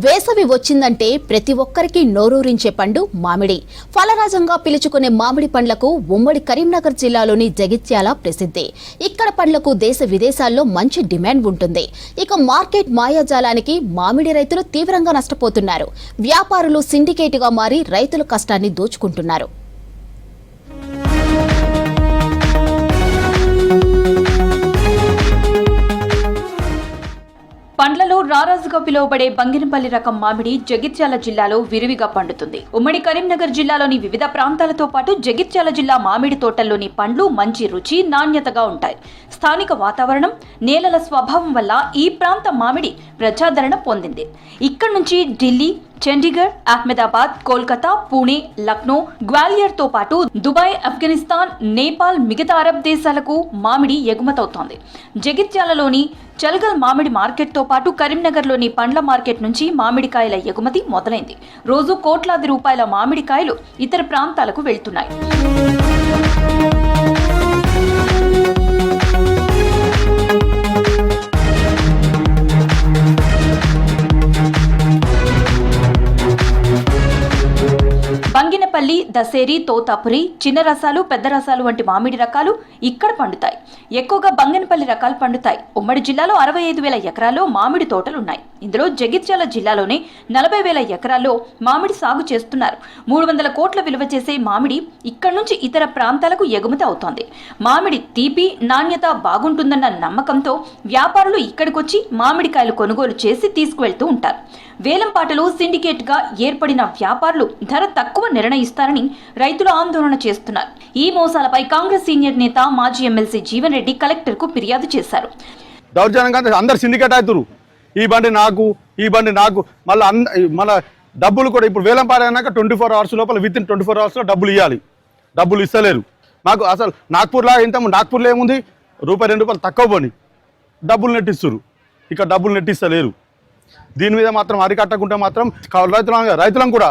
వేసవి వచ్చిందంటే ప్రతి ఒక్కరికి నోరూరించే పండు మామిడి. ఫలరాజంగా పిలుచుకునే మామిడి పండ్లకు ఉమ్మడి కరీంనగర్ జిల్లాలోని జగిత్యాల ప్రసిద్ధి. ఇక్కడ పండ్లకు దేశ విదేశాల్లో మంచి డిమాండ్ ఉంటుంది. ఇక మార్కెట్ మాయాజాలానికి మామిడి రైతులు తీవ్రంగా నష్టపోతున్నారు. వ్యాపారులు సిండికేట్గా మారి రైతుల కష్టాన్ని దోచుకుంటున్నారు. పండ్లలో రారాజుగా పిలువబడే బంగినపల్లి రకం మామిడి జగిత్యాల జిల్లాలో విరివిగా పండుతుంది. ఉమ్మడి కరీంనగర్ జిల్లాలోని వివిధ ప్రాంతాలతో పాటు జగిత్యాల జిల్లా మామిడి తోటల్లోని పండ్లు మంచి రుచి, నాణ్యతగా ఉంటాయి. స్థానిక వాతావరణం, నేలల స్వభావం వల్ల ఈ ప్రాంత మామిడి ప్రజాదరణ పొందింది. ఇక్కడి నుంచి ఢిల్లీ, చండీగఢ్, అహ్మదాబాద్, కోల్కతా, పూణే, లక్నో, గ్వాలియర్ తో పాటు దుబాయ్, ఆఫ్ఘనిస్తాన్, నేపాల్, మిగతా అరబ్ దేశాలకు మామిడి ఎగుమతవుతోంది. జగిత్యాలలోని చల్గల్ మామిడి మార్కెట్ తో పాటు కరీంనగర్లోని పండ్ల మార్కెట్ నుంచి మామిడికాయల ఎగుమతి మొదలైంది. రోజు కోట్లాది రూపాయల మామిడికాయలు ఇతర ప్రాంతాలకు వెళ్తున్నాయి. బంగినపల్లి, దసేరి, తోతాపురి, చిన్న రసాలు, పెద్ద రసాలు వంటి మామిడి రకాలు ఇక్కడ పండుతాయి. ఎక్కువగా బంగినపల్లి రకాలు పండుతాయి. ఉమ్మడి జిల్లాలో 65,000 ఎకరాల్లో మామిడి తోటలున్నాయి. ఇందులో జగిత్యాల జిల్లాలోనే 40,000 ఎకరాల్లో మామిడి సాగు చేస్తున్నారు. 300 కోట్ల విలువ చేసే మామిడి ఇక్కడ నుంచి ఇతర ప్రాంతాలకు ఎగుమతి అవుతోంది. మామిడి తీపి, నాణ్యత బాగుంటుందన్న నమ్మకంతో వ్యాపారులు ఇక్కడికొచ్చి మామిడికాయలు కొనుగోలు చేసి తీసుకువెళ్తూ ఉంటారు. వేలంపాటలో సిండికేట్ గా ఏర్పడిన వ్యాపారులు ధర తక్కువ నిర్ణయిస్తారని రైతులు ఆందోళన చేస్తున్నారు. ఈ మోసాలపై కాంగ్రెస్ సీనియర్ నేత, మాజీ ఎమ్మెల్సీ జీవన్ రెడ్డి కలెక్టర్ కు ఫిర్యాదు చేశారు. దౌర్జన్యంగా అందరు సిండికేట్ అవుతారు. ఈ బండి నాకు మళ్ళీ డబ్బులు కూడా ఇప్పుడు వేలంపాట అయినాక 24 అవర్స్ లోపల విత్ ఇన్ 24 అవర్స్లో డబ్బులు ఇవ్వాలి. డబ్బులు ఇస్తలేరు. మాకు అసలు నాగ్పూర్లో నాగ్పూర్లో ఏముంది, ₹2 తక్కువ పోని డబ్బులు నెట్టిస్తారు. ఇక డబ్బులు నెట్టిస్తలేరు. దీని మీద మాత్రం అరికట్టకుంటే మాత్రం రైతులను కూడా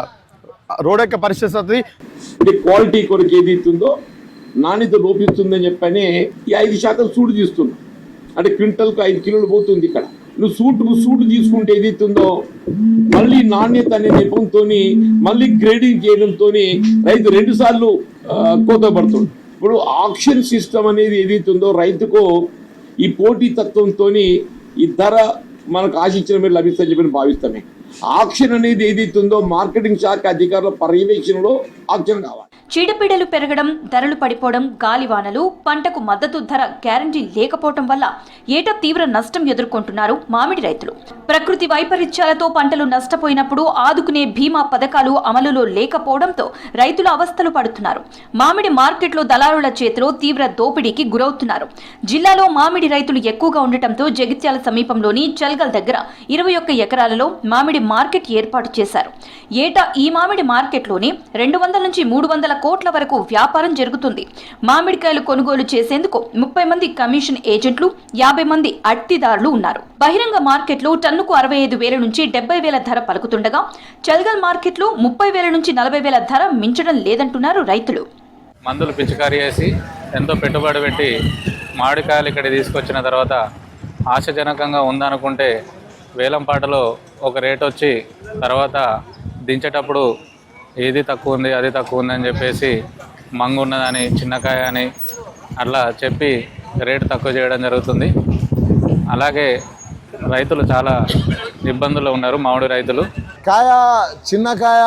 రోడ్డెక్కే పరిస్థితి వస్తుంది. అంటే క్వాలిటీ కొరకు ఏది ఇస్తుందో నాణ్యత లోపిస్తుందని చెప్పని ఈ 5% సూటు తీస్తున్నాం. అంటే క్వింటల్కు 5 కిలోలు పోతుంది. ఇక్కడ నువ్వు సూటు తీసుకుంటే ఏది ఇస్తుందో మళ్ళీ నాణ్యత అనే నెపంతో మళ్ళీ గ్రేడింగ్ చేయడంతో రైతు 2 సార్లు కోత పడుతుంది. ఇప్పుడు ఆక్షన్ సిస్టమ్ అనేది ఏదైతుందో రైతుకు ఈ పోటీ తత్వంతో ఈ ధర మనకు ఆశించిన మీరు లభిస్తుందని చెప్పి భావిస్తామే. ఆక్షన్ అనేది ఏదైతుందో మార్కెటింగ్ శాఖ అధికారుల పర్యవేక్షణలో ఆక్షన్ కావాలి. చీడపీడలు పెరగడం, ధరలు పడిపోవడం, గాలివానలు, పంటకు మద్దతు ధర గ్యారంటీ లేకపోవడం వల్ల ఏటా తీవ్ర నష్టం ఎదుర్కొంటున్నారు మామిడి రైతులు. ప్రకృతి వైపరీత్యాలతో పంటలు నష్టపోయినప్పుడు ఆదుకునే బీమా పథకాలు అమలులో లేకపోవడంతో రైతులు అవస్థలు పడుతున్నారు. మామిడి మార్కెట్లో దళారుల చేతిలో తీవ్ర దోపిడీకి గురవుతున్నారు. జిల్లాలో మామిడి రైతులు ఎక్కువగా ఉండటంతో జగిత్యాల సమీపంలోని చల్గల్ దగ్గర 21 ఎకరాలలో మామిడి మార్కెట్ ఏర్పాటు చేశారు. ఏటా ఈ మామిడి మార్కెట్లోనే 200 నుంచి 300 కోట్ల వరకు వ్యాపారం జరుగుతుంది. మామిడికాయలు కొనుగోలు చేసేందుకు 30 మంది కమిషన్ ఏజెంట్లు, 50 మంది అట్టిదారులు ఉన్నారు. బహిరంగ మార్కెట్లో టన్నుకు 65,000 నుంచి 70,000 ధర పలుకుతుండగా చల్గల్ మార్కెట్లో 30,000 నుంచి 40,000 ధర మించడం లేదంటున్నారు రైతులు. మందులు పిచికారీ చేసి ఎంతో పెట్టుబడి పెట్టి మామిడికాయలు ఇక్కడ తీసుకొచ్చిన తర్వాత ఆశాజనకంగా ఉందనుకుంటే వేలంపాటలో ఒక రేట్ వచ్చి తర్వాత దించేటప్పుడు ఏది తక్కువ ఉంది, అది తక్కువ ఉంది అని చెప్పేసి మంగు ఉన్నదని, చిన్నకాయ అని అట్లా చెప్పి రేటు తక్కువ చేయడం జరుగుతుంది. అలాగే రైతులు చాలా ఇబ్బందుల్లో ఉన్నారు. మామిడి రైతులు కాయ చిన్నకాయ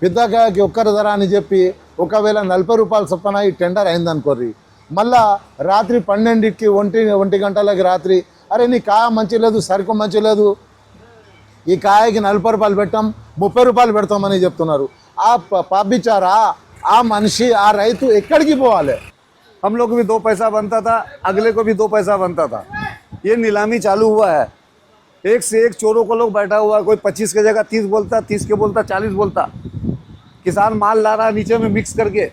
పెద్దకాయకి ఒక్కరి ధర అని చెప్పి ఒకవేళ ₹40 చొప్పున ఈ టెండర్ అయిందనుకోర్రి, మళ్ళా రాత్రి 12కి 1 గంటలకి రాత్రి అరే నీ కాయ మంచి లేదు, సరుకు మంచి లేదు, ఈ కాయకి ₹40 పెట్టాం, ₹30 పెడతామని చెప్తున్నారు. ఆ పాపిచ్చారా ఆ మనిషి ఆ రైతు ఎక్కడికి పోవాలి? हम लोग को भी 2 पैसा बनता था, अगले को भी 2 पैसा बनता था. ये नीलामी चालू हुआ है. एक से एक चोरों को लोग बैठा हुआ है. कोई 25 की जगह 30 बोलता, 30 के बोलता, 40 बोलता. किसान माल ला रहा है नीचे में मिक्स करके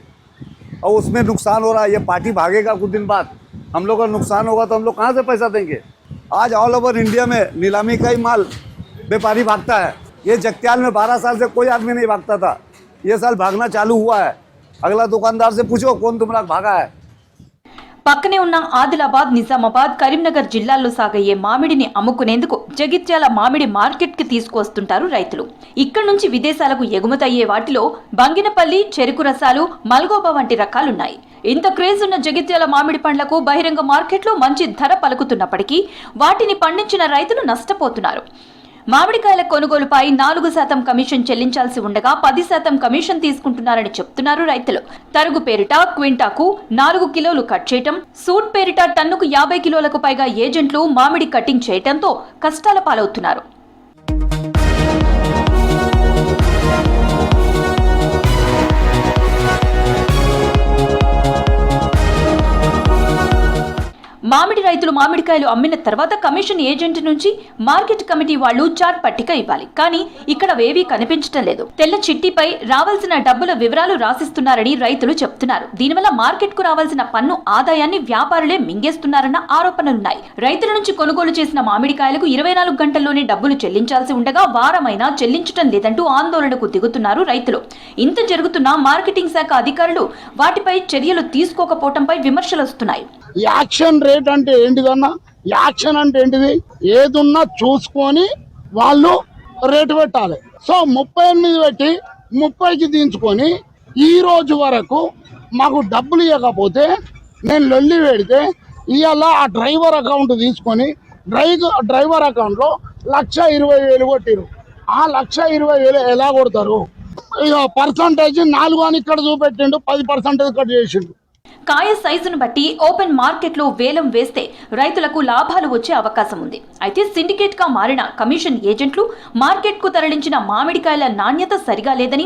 और उसमें नुकसान हो रहा है. ये पार्टी भागेगा कुछ दिन बाद, हम लोग का नुकसान होगा तो हम लोग कहाँ से पैसा देंगे? आज ऑल ओवर इंडिया में नीलामी का ही माल व्यापारी भागता है. ये जगत्याल में 12 साल से कोई आदमी नहीं भागता था. ये साल भागना चालू हुआ है. अगला दुकानदार से पूछो कौन तुम्हारा भागा है. పక్కనే ఉన్న ఆదిలాబాద్, నిజామాబాద్, కరీంనగర్ జిల్లాల్లో సాగయ్యే మామిడిని అమ్ముకునేందుకు జగిత్యాల మామిడి మార్కెట్ కి తీసుకువస్తుంటారు రైతులు. ఇక్కడి నుంచి విదేశాలకు ఎగుమతయ్యే వాటిలో బంగినపల్లి, చెరుకు రసాలు, మల్గోబా వంటి రకాలున్నాయి. ఇంత క్రేజ్ ఉన్న జగిత్యాల మామిడి పండ్లకు బహిరంగ మార్కెట్లో మంచి ధర పలుకుతున్నప్పటికీ వాటిని పండించిన రైతులు నష్టపోతున్నారు. మామిడికాయల కొనుగోలుపై 4% కమిషన్ చెల్లించాల్సి ఉండగా 10% కమిషన్ తీసుకుంటున్నారని చెప్తున్నారు రైతులు. తరుగు పేరిట క్వింటాకు 4 కిలోలు కట్ చేయటం, సూట్ పేరిట టన్నుకు 50 కిలోలకు పైగా ఏజెంట్లు మామిడి కటింగ్ చేయటంతో కష్టాల పాలవుతున్నారు. మామిడి రైతులు మామిడికాయలు అమ్మిన తర్వాత కమిషన్ ఏజెంట్ నుంచి మార్కెట్ కమిటీ వాళ్లు చార్ట్ పట్టిక ఇవ్వాలి. కానీ ఇక్కడ వేవీ కనిపించటం లేదు. తెల్ల చిట్టీపై రావాల్సిన డబ్బుల వివరాలు రాసిస్తున్నారని రైతులు చెప్తున్నారు. దీనివల్ల మార్కెట్ కు రావాల్సిన పన్ను ఆదాయాన్ని వ్యాపారులే మింగేస్తున్నారన్న ఆరోపణలున్నాయి. రైతుల నుంచి కొనుగోలు చేసిన మామిడికాయలకు 24 గంటల్లోనే డబ్బులు చెల్లించాల్సి ఉండగా వారమైనా చెల్లించటం లేదంటూ ఆందోళనకు దిగుతున్నారు రైతులు. ఇంత జరుగుతున్నా మార్కెటింగ్ శాఖ అధికారులు వాటిపై చర్యలు తీసుకోకపోవడంపై విమర్శలు వస్తున్నాయి. యాక్షన్ రేట్ అంటే ఏంటిదన్నా? యాక్షన్ అంటే ఏంటిది? ఏదున్నా చూసుకొని వాళ్ళు రేటు పెట్టాలి. సో 38 పెట్టి 30కి దించుకొని ఈ రోజు వరకు మాకు డబ్బులు ఇవ్వకపోతే నేను లొల్లి పెడితే ఇవాళ ఆ డ్రైవర్ అకౌంట్ తీసుకొని డ్రైవర్ అకౌంట్లో 1,20,000 కొట్టిరు. ఆ 1,20,000 ఎలా కొడతారు? ఇక పర్సంటేజ్ 4 అని ఇక్కడ చూపెట్టిండు, 10% కట్ చేసిండు. కాయ సైజును బట్టి ఓపెన్ మార్కెట్లో వేలం వేస్తే రైతులకు లాభాలు వచ్చే అవకాశం ఉంది. అయితే సిండికేట్ గా మారిన కమిషన్ ఏజెంట్లు మార్కెట్ కు తరలించిన మామిడికాయల నాణ్యత సరిగా లేదని,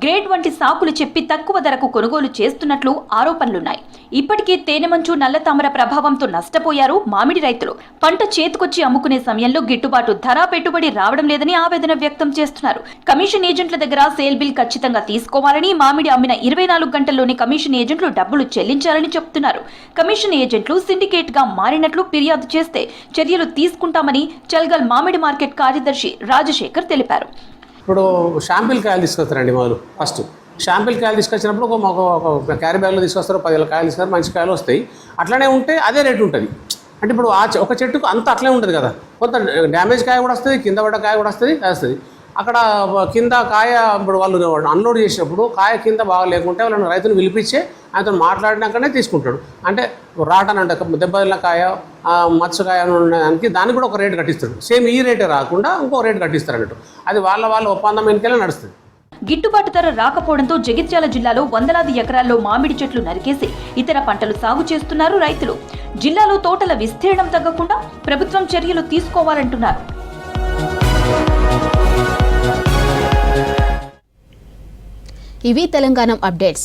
గ్రేడ్ వంటి సాకులు చెప్పి తక్కువ ధరకు కొనుగోలు చేస్తున్నట్లు ఆరోపణలున్నాయి. ఇప్పటికే తేనెమంచు, నల్లతామర ప్రభావంతో నష్టపోయారు మామిడి రైతులు. పంట చేతికొచ్చి అమ్ముకునే సమయంలో గిట్టుబాటు ధర, పెట్టుబడి రావడం లేదని ఆవేదన వ్యక్తం చేస్తున్నారు. కమిషన్ ఏజెంట్ల దగ్గర సేల్ బిల్ ఖచ్చితంగా తీసుకోవాలని, మామిడి అమ్మిన 24 గంటల్లోనే కమిషన్ ఏజెంట్లు డబ్బులు చెల్లించాలని చెప్తున్నారు. కమిషన్ ఏజెంట్లు సిండికేట్ గా మారినట్లు ఫిర్యాదు చేస్తే చర్యలు తీసుకుంటామని చల్గల్ మామిడి మార్కెట్ కార్యదర్శి రాజశేఖర్ తెలిపారు. ఇప్పుడు షాంపిల్ కాయలు తీసుకొస్తారండి. మొదలు ఫస్ట్ షాంపిల్ కాయలు తీసుకొచ్చినప్పుడు ఒక క్యారీ బ్యాగ్లో తీసుకొస్తారు, 10 కాయలు తీసుకొస్తారు, మంచి కాయలు వస్తాయి. అట్లనే ఉంటే అదే రేటు ఉంటుంది. అంటే ఇప్పుడు ఒక చెట్టుకు అంత అట్లే ఉంటుంది కదా, కొంత డ్యామేజ్ కాయ కూడా వస్తుంది, కింద పడ్డ కాయ కూడా వస్తుంది. అక్కడ కింద కాయ ఇప్పుడు వాళ్ళు అన్లోడ్ చేసినప్పుడు కాయ కింద బాగా లేకుంటే వాళ్ళని రైతుని పిలిపించి ఆయనతో మాట్లాడినాకనే తీసుకుంటాడు. అంటే రాటన్ అంటే దెబ్బతిన కాయ, మత్స్యకాయ ఉండడానికి దానికి కూడా ఒక రేటు కట్టిస్తాడు. సేమ్ ఈ రేటే రాకుండా ఇంకో రేటు కట్టిస్తారు అన్నట్టు. అది వాళ్ళ ఒప్పందం వెనుకలే నడుస్తుంది. గిట్టుబాటు ధర రాకపోవడంతో జగిత్యాల జిల్లాలో వందలాది ఎకరాల్లో మామిడి చెట్లు నరికేసి ఇతర పంటలు సాగు చేస్తున్నారు రైతులు. జిల్లాలో తోటల విస్తీర్ణం తగ్గకుండా ప్రభుత్వం చర్యలు తీసుకోవాలంటున్నారు. ఇవి తెలంగాణ అప్డేట్స్.